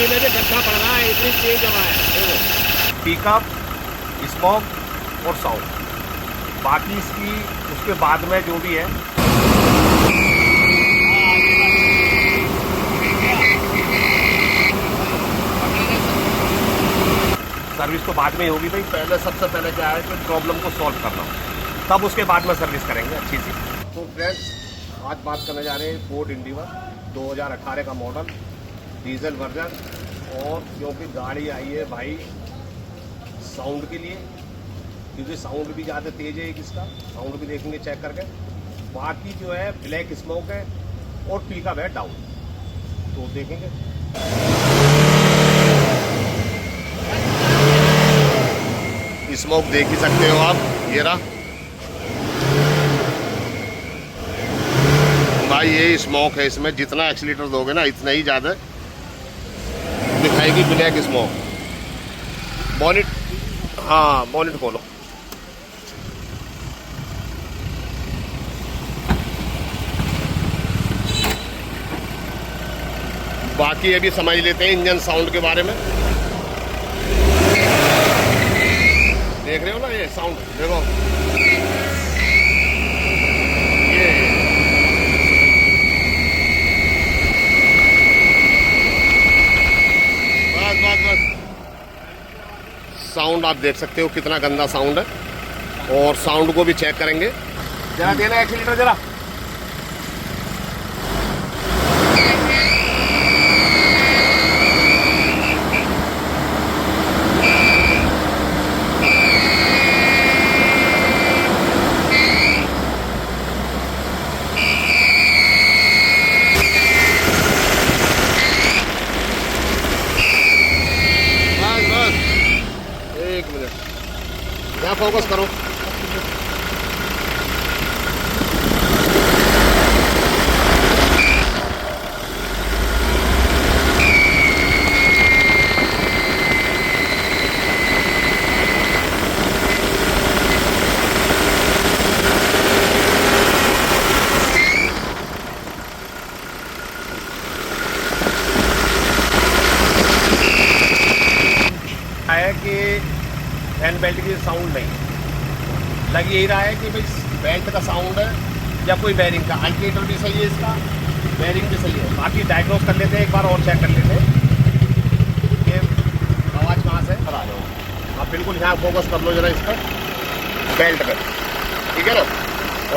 शीशे में भी गड्ढा पड़ रहा है, इतनी तेज हवा है। देखो पिकअप, स्मोक और साउंड, बाकी इसकी उसके बाद में जो भी है सर्विस तो बाद में ही होगी भाई। पहले सबसे पहले क्या है कि प्रॉब्लम को सॉल्व करना, तब उसके बाद में सर्विस करेंगे अच्छी सी। तो फ्रेंड्स आज बात करने जा रहे हैं फोर्ड इंडिवा 2018 का मॉडल, डीजल वर्जन। और क्योंकि गाड़ी आई है भाई साउंड के लिए, क्योंकि साउंड भी ज़्यादा तेज है इसका, साउंड भी देखेंगे चेक करके। बाकी जो है ब्लैक स्मोक है और पिकअप है डाउन, तो देखेंगे। स्मोक देख ही सकते हो आप, ये रहा भाई, ये स्मोक है। इसमें जितना एक्सीलेटर दोगे ना इतना ही ज़्यादा दिखाएगी ब्लैक स्मोक। बॉनेट, हाँ बॉनेट खोलो। बाकी अभी समझ लेते हैं इंजन साउंड के बारे में। देख रहे हो ना ये साउंड, देखो ये बस साउंड आप देख सकते हो कितना गंदा साउंड है। और साउंड को भी चेक करेंगे। जरा देना एक्सीलेटर जरा। यहाँ फोकस करो। है कि फैन बेल्ट की साउंड नहीं लग यही रहा है कि भाई बेल्ट का साउंड है या कोई बेरिंग का। अल्टरनेटर भी सही है इसका, बेरिंग भी सही है। बाकी डायग्नोस कर लेते हैं एक बार और चेक कर लेते हैं कि आवाज़ कहाँ से आ जाओ। आप बिल्कुल यहाँ फोकस कर लो जरा इस पर, बेल्ट पर, ठीक है ना।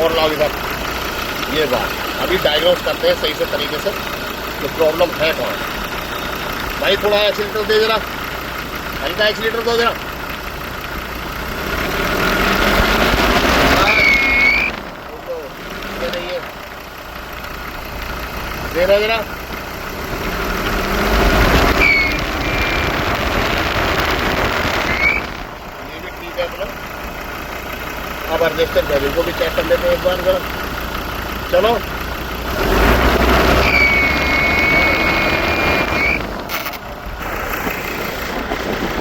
और लाओ इधर ये बात। अभी डायग्नोस करते हैं सही से तरीके से कि प्रॉब्लम है कहाँ। भाई थोड़ा एक्सीलेटर दे जरा, हल्का एक्सीलेटर दो जरा। देना जरा। ये भी ठीक है अपना। अब अर्जेस्टर बैरिंग को भी चेक कर लेते हैं एक बार जरा। चलो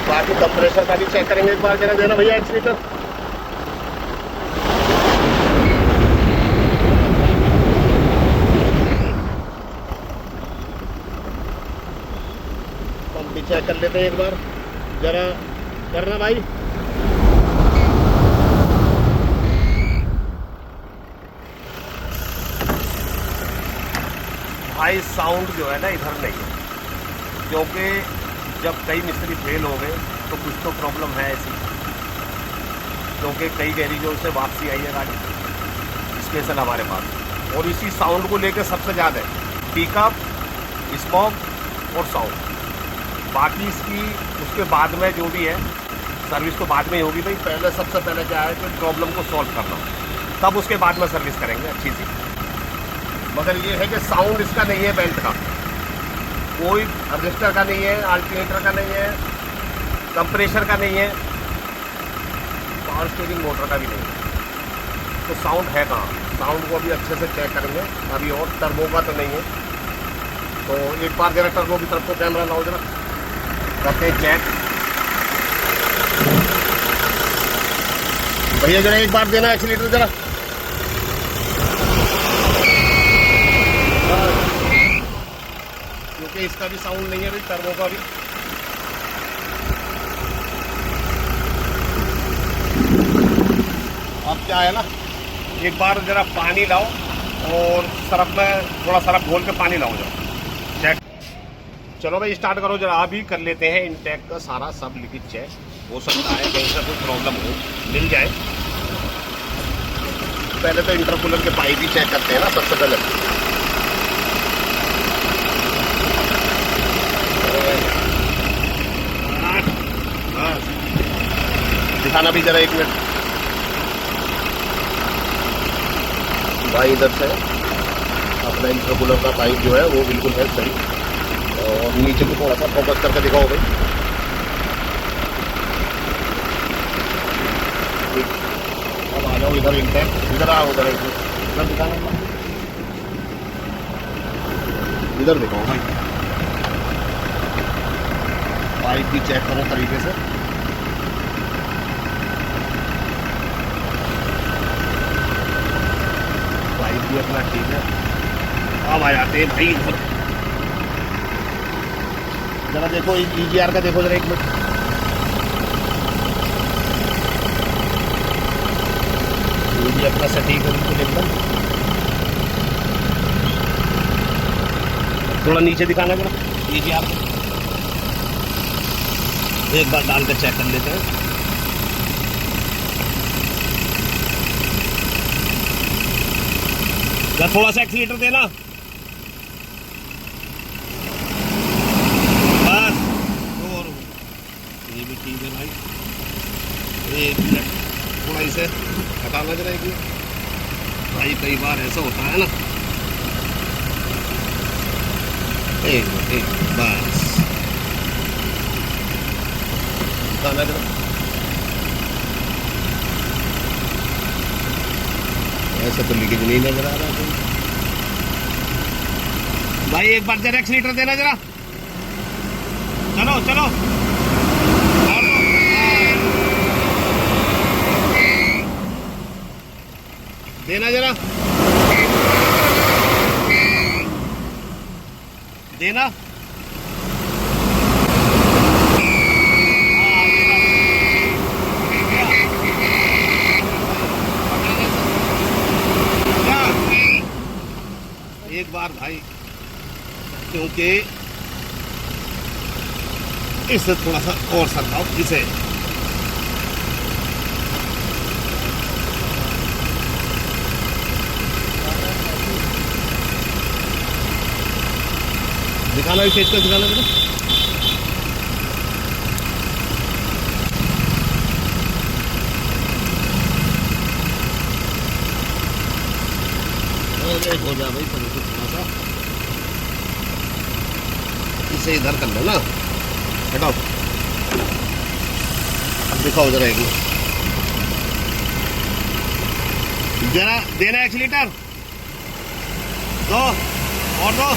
बाकी कंप्रेसर का भी चेक करेंगे एक बार जरा। देना भैया एक्सीलेटर। भी चेक कर लेते हैं एक बार जरा, करना भाई। भाई साउंड जो है ना इधर नहीं है, क्योंकि जब कई मिस्त्री फेल हो गए तो कुछ तो प्रॉब्लम है ऐसी, क्योंकि कई गैरेजों से वापसी आई है गाड़ी स्पेशल हमारे पास। और इसी साउंड को लेकर सबसे ज़्यादा पिकअप, स्मोक और साउंड। बाकी इसकी उसके बाद में जो भी है सर्विस तो बाद में ही होगी भाई। पहले सबसे पहले क्या है कि प्रॉब्लम को सॉल्व करना, तब उसके बाद में सर्विस करेंगे अच्छी सी। मगर ये है कि साउंड इसका नहीं है बेल्ट का, कोई रजिस्टर का नहीं है, अल्टरनेटर का नहीं है, कंप्रेसर का नहीं है, पावर स्टीयरिंग मोटर का भी नहीं है। तो साउंड है कहाँ? साउंड को अभी अच्छे से चेक करेंगे अभी। और टर्बो का तो नहीं है, तो एक बार जरा टर्बो की तरफ को कैमरा लाओ जरा, करते हैं चेक। भैया जरा एक बार देना एक्सीलेटर जरा। क्योंकि इसका भी साउंड नहीं है भाई, टर्बो का भी। अब क्या है ना, एक बार जरा पानी लाओ और सरफ में थोड़ा सरफ घोल के पानी लाओ जाओ, चेक। चलो भाई स्टार्ट करो जरा। अभी कर लेते हैं इनटेक का सारा सब लीकेज चेक। हो सकता है कहीं से कोई प्रॉब्लम हो, मिल जाए। पहले तो इंटरकूलर के पाइप ही चेक करते हैं ना सबसे पहले। दिखाना भी जरा 1 मिनट भाई। इधर से अपना इंटरकूलर का पाइप जो है वो बिल्कुल है सही, और नीचे को थोड़ा सा फोकस करके दिखाओ भाई। अब आ जाओ इधर इंटेक, इधर आओ, उधर इधर दिखाना, इधर दिखाओ भाई। पाइप भी चेक करो तरीके से। पाइप भी अपना ठीक है। अब आ जाते हैं भाई इधर, जरा देखो EGR का देखो जरा 1 मिनट। ये भी अपना सटीक है बिल्कुल एकदम। थोड़ा नीचे दिखाना जरा EGR, एक बार डाल कर चेक कर लेते हैं। थोड़ा सा एक्सीलेटर देना बस। और ये भी ठीक है भाई। 1 मिनट थोड़ा इसे हटाना जरा 1 मिनट भाई, कई बार ऐसा होता है ना। 1 मिनट बस हटाना जरा। ऐसा तो लीकेज नहीं नजर आ रहा भाई। एक बार जरा एक्सीलेटर देना जरा। चलो चलो और देना जरा, देना। एक बार भाई, क्योंकि इससे थोड़ा सा और सरकाओ इसे। दिखाना इसे, इसका दिखाना जरा। हो जा भाई थोड़ा सा, इसे इधर कर लो ना, हटाओ। अब दिखाओ जरा 1 मिनट, जरा देना एक्सीलेटर। दो और दो।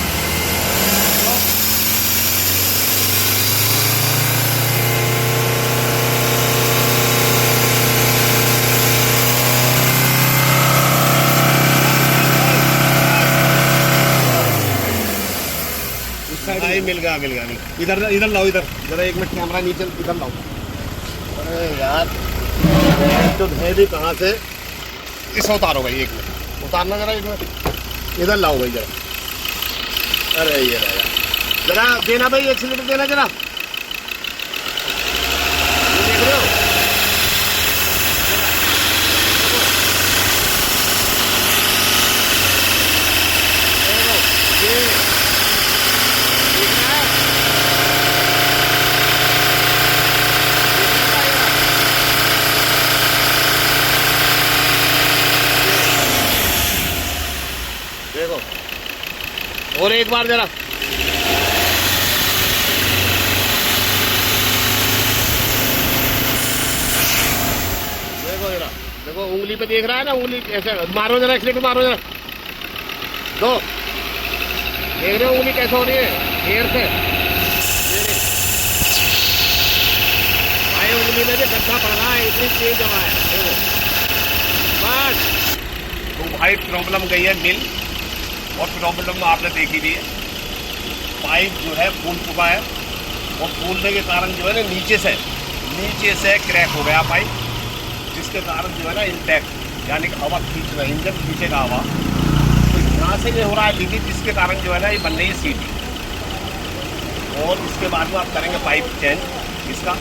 भाई मिल गया मिल गया मिल गया। इधर इधर लाओ, इधर जरा 1 मिनट कैमरा नीचे इधर लाओ। अरे यार तो है भी कहाँ से, इसे उतारो भाई 1 मिनट, उतारना जरा 1 मिनट। इधर लाओ भाई जरा। अरे ये रहा यार, जरा देना भाई एक्सीलेटर देना जरा। देख रहे हो देखो, और एक बार जरा। देखो जरा, देखो उंगली पे देख रहा है ना, उंगली ऐसे मारो जरा, एक्सीलेटर मारो जरा। दो, देख रहे हो उंगली कैसे हो रही है एयर से। भाई उंगली में भी गड्ढा पड़ रहा है, इतनी तेज हवा है। बस तो भाई प्रॉब्लम गई है मिल, और प्रॉब्लम आपने देखी ली है। पाइप जो है फूल चुका है और फूलने के कारण जो है ना नीचे से क्रैक हो गया पाइप, जिसके कारण जो है ना इंटैक्ट यानी कि हवा खींच रहा है, इंजन खींचेगा हवा, तो यहाँ से नहीं हो रहा है लीकेज, जिसके कारण जो है ना ये बन रही है सीटी। और इसके बाद में आप करेंगे पाइप चेंज इसका,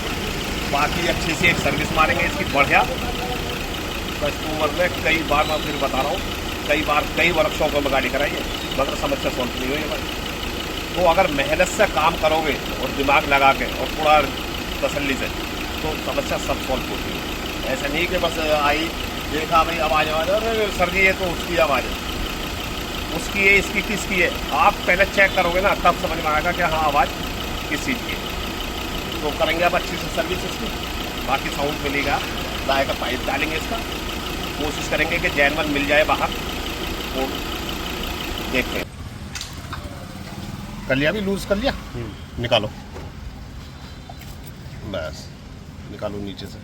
बाकी अच्छे से एक सर्विस मारेंगे इसकी बढ़िया। कस्टमर में कई बार मैं फिर बता रहा हूँ, कई वर्कशॉपों में गाड़ी कराई है मगर समस्या सॉल्व नहीं हुई है भाई। तो अगर मेहनत से काम करोगे और दिमाग लगा के और पूरा तसल्ली से, तो समस्या सब सॉल्व होती है। ऐसा नहीं कि बस आई देखा भाई आवाज़ अरे सर जी ये तो उसकी आवाज़ है, उसकी है इसकी किसकी है, आप पहले चेक करोगे ना तब समझ में आएगा कि हाँ आवाज़ किस चीज़ की है। तो करेंगे अब अच्छी से सर्विस इसकी, बाकी साउंड मिलेगा, लाए का पाइप डालेंगे इसका, कोशिश करेंगे कि जैनवन मिल जाए बाहर, तो देखते हैं। कर लिया, अभी लूज़ कर लिया, निकालो बस, निकालो नीचे से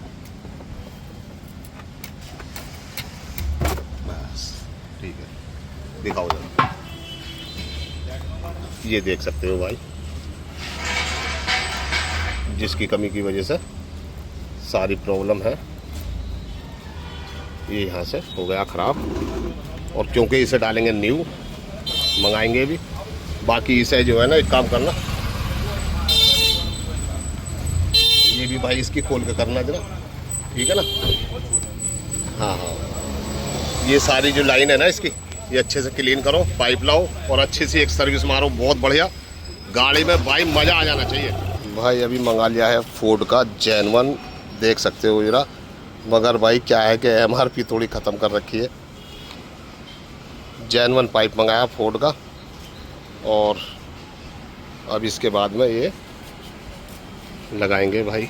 बस, ठीक है। दिखाओ जरा, ये देख सकते हो भाई, जिसकी कमी की वजह से सारी प्रॉब्लम है, ये यहाँ से हो गया ख़राब। और क्योंकि इसे डालेंगे न्यू, मंगाएंगे भी, बाकी इसे जो है ना एक काम करना, ये भी भाई इसकी खोल के करना जरा, ठीक है ना। हाँ हाँ, ये सारी जो लाइन है ना इसकी, ये अच्छे से क्लीन करो, पाइप लाओ और अच्छे से एक सर्विस मारो, बहुत बढ़िया। गाड़ी में भाई मज़ा आ जाना चाहिए। भाई अभी मंगा लिया है फोर्ड का जैनवन, देख सकते हो जरा, मगर भाई क्या है कि MRP थोड़ी ख़त्म कर रखी है। जैनवन पाइप मंगाया फोर्ड का, और अब इसके बाद में ये लगाएंगे भाई।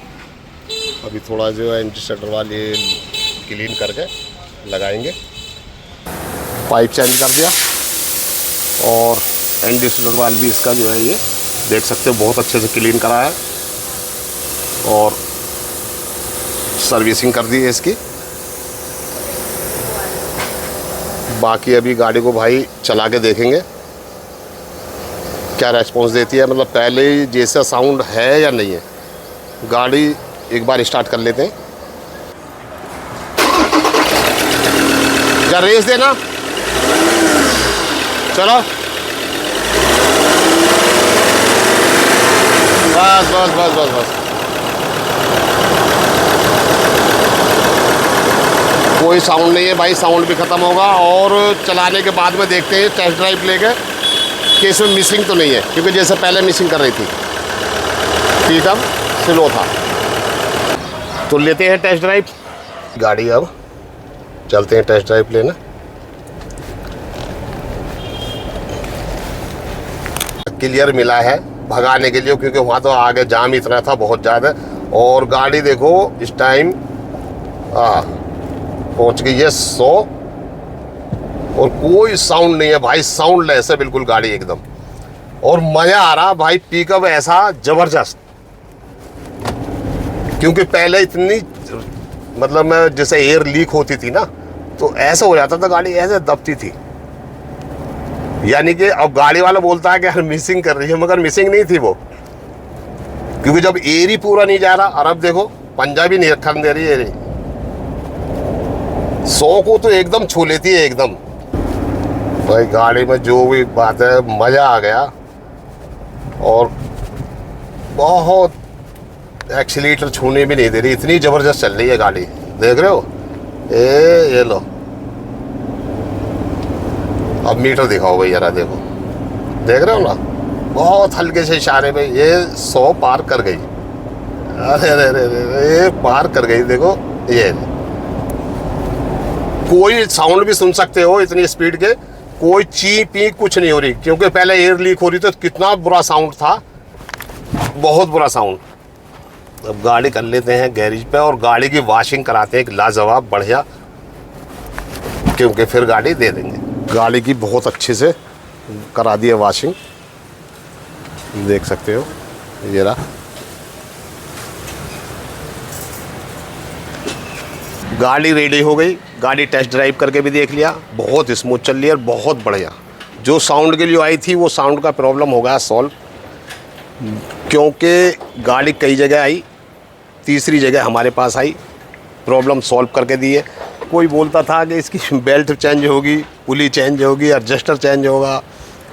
अभी थोड़ा जो है इंडिकेटर वाले क्लीन करके लगाएंगे। पाइप चेंज कर दिया और इंडिकेटर वाल भी इसका जो है ये देख सकते हो बहुत अच्छे से क्लीन करा है और सर्विसिंग कर दी है इसकी। बाकी अभी गाड़ी को भाई चला के देखेंगे क्या रेस्पॉन्स देती है, मतलब पहले जैसा साउंड है या नहीं है। गाड़ी एक बार स्टार्ट कर लेते हैं, क्या रेस देना, चलो बस बस बस बस बस, कोई साउंड नहीं है भाई, साउंड भी ख़त्म होगा। और चलाने के बाद में देखते हैं टेस्ट ड्राइव लेके कि इसमें मिसिंग तो नहीं है, क्योंकि जैसे पहले मिसिंग कर रही थी, ठीक है, स्लो था। तो लेते हैं टेस्ट ड्राइव गाड़ी, अब चलते हैं टेस्ट ड्राइव लेना। क्लियर मिला है भगाने के लिए, क्योंकि वहाँ तो आगे जाम इतना था बहुत ज़्यादा। और गाड़ी देखो इस टाइम पहुँच गई है 100 और कोई साउंड नहीं है भाई, साउंड लेस है बिल्कुल गाड़ी एकदम। और मज़ा आ रहा भाई, पिकअप ऐसा ज़बरदस्त, क्योंकि पहले इतनी मतलब मैं जैसे एयर लीक होती थी ना, तो ऐसा हो जाता था, गाड़ी ऐसे दबती थी। यानी कि अब गाड़ी वाला बोलता है कि यार मिसिंग कर रही है, मगर मिसिंग नहीं थी वो, क्योंकि जब एयर ही पूरा नहीं जा रहा। और अब देखो पंजाबी नहीं रखन दे रही है, 100 को तो एकदम छू लेती है एकदम। भाई गाड़ी में जो भी बात है, मज़ा आ गया। और बहुत एक्सीलेटर छूने भी नहीं दे रही, इतनी ज़बरदस्त चल रही है गाड़ी, देख रहे हो। ये लो, अब मीटर दिखाओ भाई जरा, देखो, देख रहे हो ना, बहुत हल्के से इशारे में ये 100 पार कर गई। अरे अरे अरे ये पार कर गई, देखो। ये कोई साउंड भी सुन सकते हो इतनी स्पीड के, कोई ची पी कुछ नहीं हो रही, क्योंकि पहले एयर लीक हो रही तो कितना बुरा साउंड था, बहुत बुरा साउंड। अब गाड़ी कर लेते हैं गैरेज पे और गाड़ी की वॉशिंग कराते हैं एक लाजवाब बढ़िया, क्योंकि फिर गाड़ी दे देंगे। गाड़ी की बहुत अच्छे से करा दी है वॉशिंग, देख सकते हो ये रहा। गाड़ी रेडी हो गई, गाड़ी टेस्ट ड्राइव करके भी देख लिया, बहुत स्मूथ चल रही है, बहुत बढ़िया। जो साउंड के लिए आई थी वो साउंड का प्रॉब्लम हो गया सॉल्व, क्योंकि गाड़ी कई जगह आई, तीसरी जगह हमारे पास आई, प्रॉब्लम सॉल्व करके दी है। कोई बोलता था कि इसकी बेल्ट चेंज होगी, पुली चेंज होगी, एडजस्टर चेंज होगा,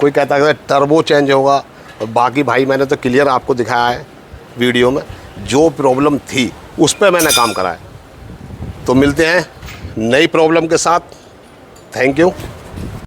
कोई कहता है टर्बो चेंज होगा, और बाकी भाई मैंने तो क्लियर आपको दिखाया है वीडियो में, जो प्रॉब्लम थी उस पर मैंने काम करा है। तो मिलते हैं नई प्रॉब्लम के साथ। Thank you.